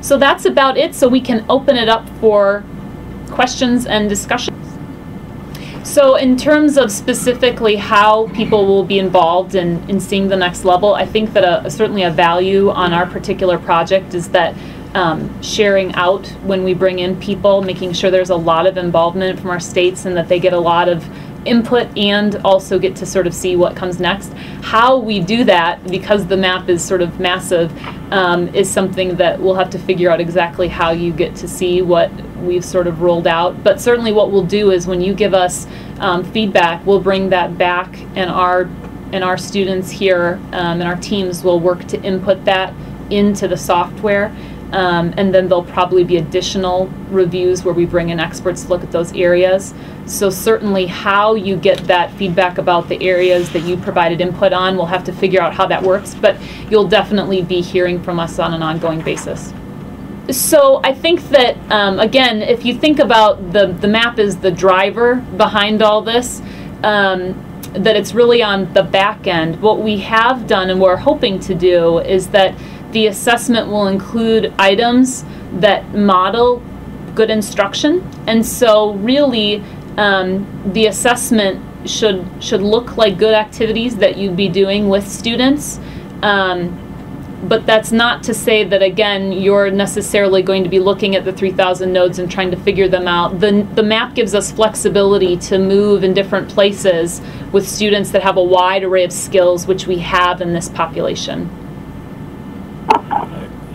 So that's about it, so we can open it up for questions and discussion. So in terms of specifically how people will be involved in seeing the next level, I think that certainly a value on our particular project is that sharing out when we bring in people, making sure there's a lot of involvement from our states and that they get a lot of input and also get to sort of see what comes next. How we do that, because the map is sort of massive, is something that we'll have to figure out exactly how you get to see what we've sort of rolled out. But certainly what we'll do is when you give us feedback, we'll bring that back, and our students here and our teams will work to input that into the software. And then there'll probably be additional reviews where we bring in experts to look at those areas. So certainly how you get that feedback about the areas that you provided input on, we'll have to figure out how that works, but you'll definitely be hearing from us on an ongoing basis. So I think that, again, if you think about the map as the driver behind all this, that it's really on the back end. What we have done and we're hoping to do is that the assessment will include items that model good instruction, and so really the assessment should look like good activities that you'd be doing with students. But that's not to say that, again, you're necessarily going to be looking at the 3,000 nodes and trying to figure them out. The map gives us flexibility to move in different places with students that have a wide array of skills, which we have in this population.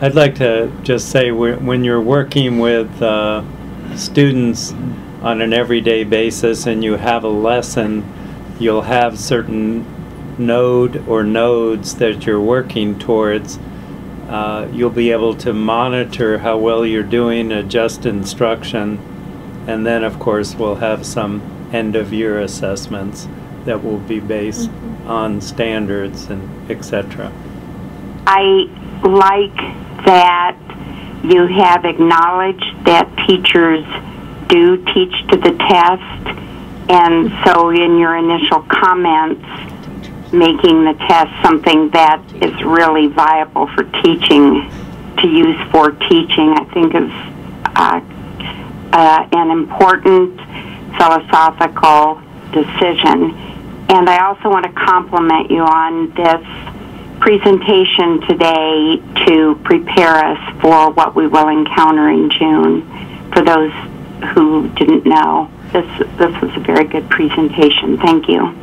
I'd like to just say, when you're working with students on an everyday basis and you have a lesson, you'll have certain node or nodes that you're working towards. You'll be able to monitor how well you're doing, adjust instruction, and then of course we'll have some end-of-year assessments that will be based on standards and etc. I like that you have acknowledged that teachers do teach to the test, and so in your initial comments, making the test something that is really viable for teaching, to use for teaching, I think is an important philosophical decision. And I also want to compliment you on this presentation today to prepare us for what we will encounter in June. For those who didn't know, this was a very good presentation. Thank you.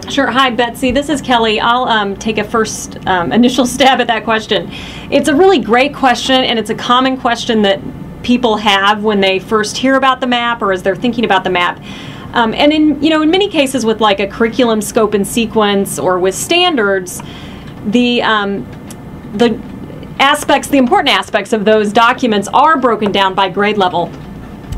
Sure. Hi, Betsy. This is Kelly. I'll take a first initial stab at that question. It's a really great question, and it's a common question that people have when they first hear about the map or as they're thinking about the map. And in many cases with like a curriculum scope and sequence or with standards, the important aspects of those documents are broken down by grade level.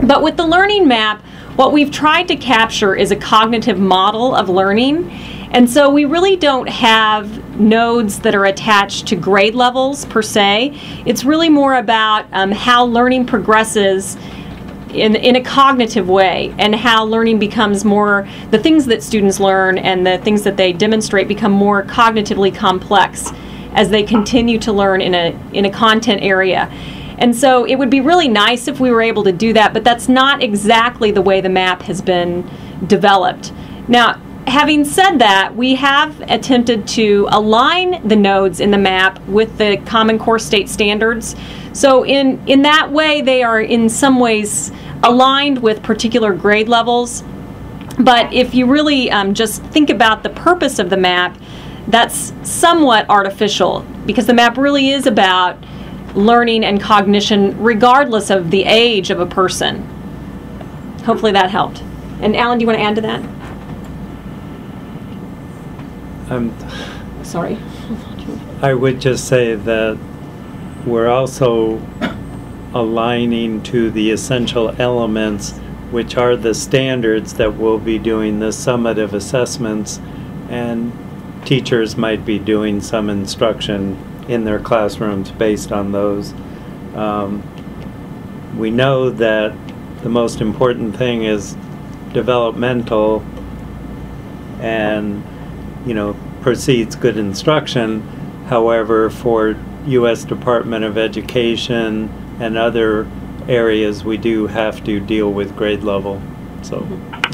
But with the learning map, what we've tried to capture is a cognitive model of learning. And so we really don't have nodes that are attached to grade levels per se. It's really more about how learning progresses in a cognitive way, and how learning becomes more, the things that students learn and the things that they demonstrate become more cognitively complex as they continue to learn in a content area. And so it would be really nice if we were able to do that, but that's not exactly the way the map has been developed. Now, having said that, we have attempted to align the nodes in the map with the Common Core State Standards. So in that way, they are in some ways aligned with particular grade levels. But if you really just think about the purpose of the map, that's somewhat artificial, because the map really is about learning and cognition regardless of the age of a person. Hopefully that helped. And Alan, do you want to add to that? Sorry. I would just say that we're also aligning to the essential elements, which are the standards that we'll be doing the summative assessments, and teachers might be doing some instruction in their classrooms based on those. We know that the most important thing is developmental and precedes good instruction. However, for U.S. Department of Education and other areas, we do have to deal with grade level. So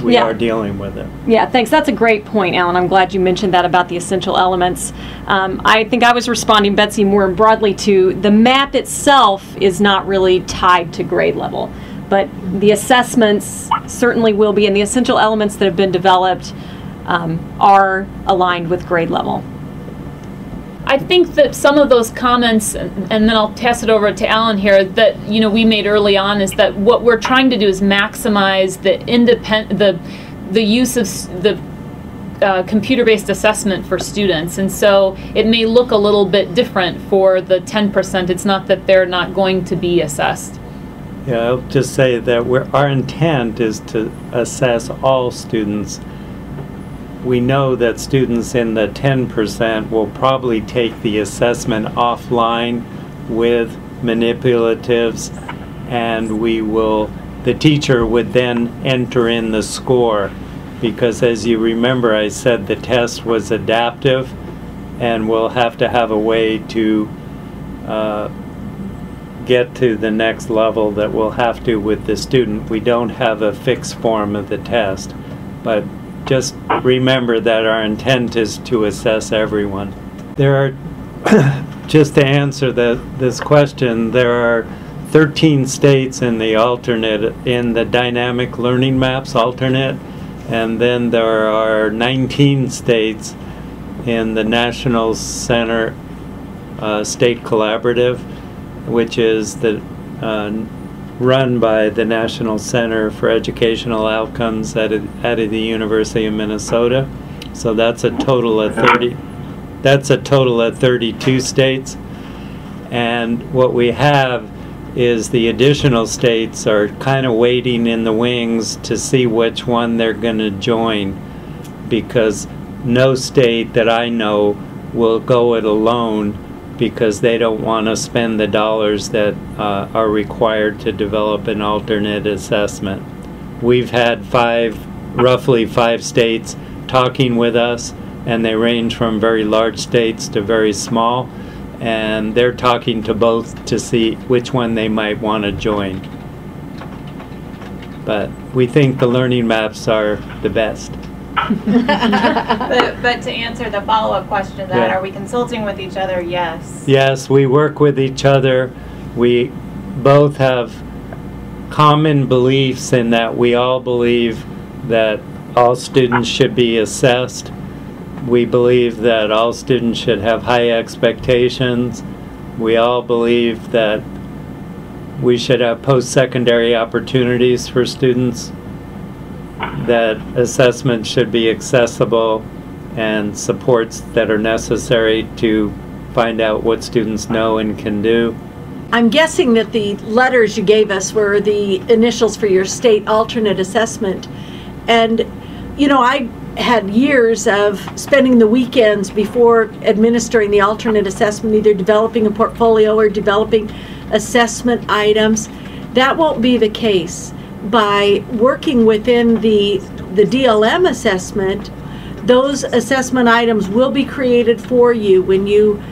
we are dealing with it. Yeah, thanks. That's a great point, Alan. I'm glad you mentioned that about the essential elements. I think I was responding, Betsy, more broadly to the map itself is not really tied to grade level, but the assessments certainly will be, and the essential elements that have been developed are aligned with grade level. I think that some of those comments, and then I'll pass it over to Alan here, that we made early on, is that what we're trying to do is maximize the use of the computer-based assessment for students, and so it may look a little bit different for the 10%. It's not that they're not going to be assessed. Yeah, I'll just say that our intent is to assess all students. We know that students in the 10% will probably take the assessment offline with manipulatives, and the teacher would then enter in the score, because as you remember, I said the test was adaptive, and we'll have to have a way to get to the next level that we'll have to with the student. We don't have a fixed form of the test, but just remember that our intent is to assess everyone. There are, just to answer this question, there are 13 states in the dynamic learning maps alternate, and then there are 19 states in the National Center State Collaborative, which is run by the National Center for Educational Outcomes at the University of Minnesota. So that's a total of 30. That's a total of 32 states. And what we have is the additional states are kind of waiting in the wings to see which one they're going to join, because no state that I know will go it alone, because they don't want to spend the dollars that are required to develop an alternate assessment. We've had roughly five states talking with us, and they range from very large states to very small, and they're talking to both to see which one they might want to join. But we think the learning maps are the best. But to answer the follow-up question, are we consulting with each other? Yes. Yes, we work with each other. We both have common beliefs in that we all believe that all students should be assessed. We believe that all students should have high expectations. We all believe that we should have post-secondary opportunities for students, that assessment should be accessible, and supports that are necessary to find out what students know and can do. I'm guessing that the letters you gave us were the initials for your state alternate assessment. And, I had years of spending the weekends before administering the alternate assessment, either developing a portfolio or developing assessment items. That won't be the case. By working within the DLM assessment, those assessment items will be created for you when you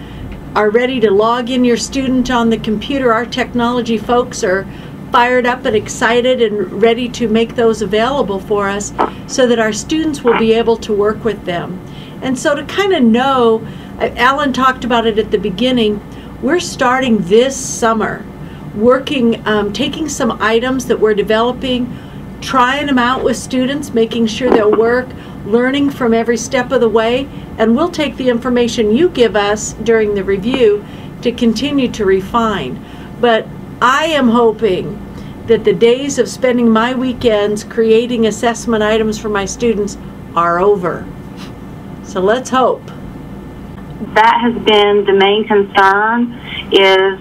are ready to log in your student on the computer. Our technology folks are fired up and excited and ready to make those available for us so that our students will be able to work with them. And so to kind of know, Alan talked about it at the beginning, we're starting this summer working, taking some items that we're developing, trying them out with students, making sure they'll work, learning from every step of the way, and we'll take the information you give us during the review to continue to refine. But I am hoping that the days of spending my weekends creating assessment items for my students are over. So let's hope. That has been the main concern, is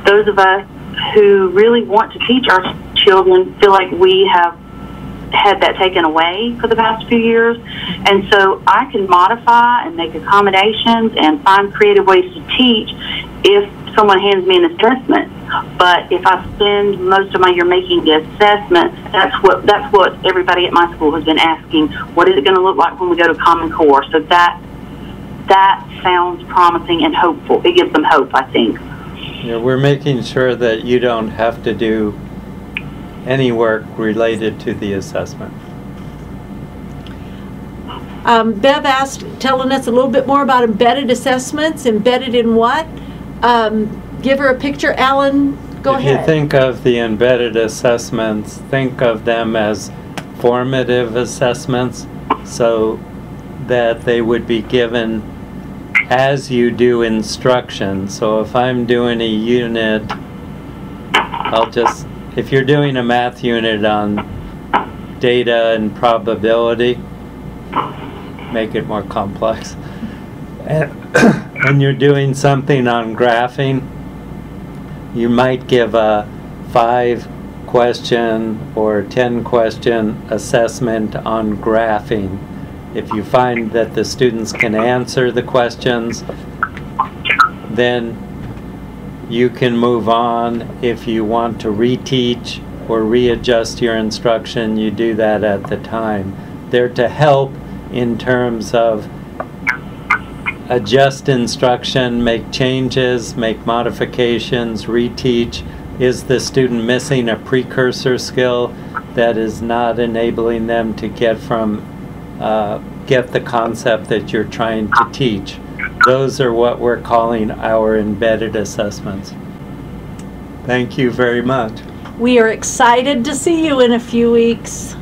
those of us who really want to teach our children feel like we have had that taken away for the past few years. And so I can modify and make accommodations and find creative ways to teach if someone hands me an assessment. But if I spend most of my year making the assessment, that's what everybody at my school has been asking. What is it going to look like when we go to Common Core? So that that sounds promising and hopeful. It gives them hope, I think. Yeah, we're making sure that you don't have to do any work related to the assessment. Bev asked, telling us a little bit more about embedded assessments. Embedded in what? Give her a picture. Alan, go ahead. If you think of the embedded assessments, think of them as formative assessments, so that they would be given as you do instruction. So if I'm doing a unit, if you're doing a math unit on data and probability, make it more complex. And you're doing something on graphing, you might give a 5-question or 10-question assessment on graphing. If you find that the students can answer the questions, then you can move on. If you want to reteach or readjust your instruction, you do that at the time. They're to help in terms of adjust instruction, make changes, make modifications, reteach. Is the student missing a precursor skill that is not enabling them to get the concept that you're trying to teach? Those are what we're calling our embedded assessments. Thank you very much. We are excited to see you in a few weeks.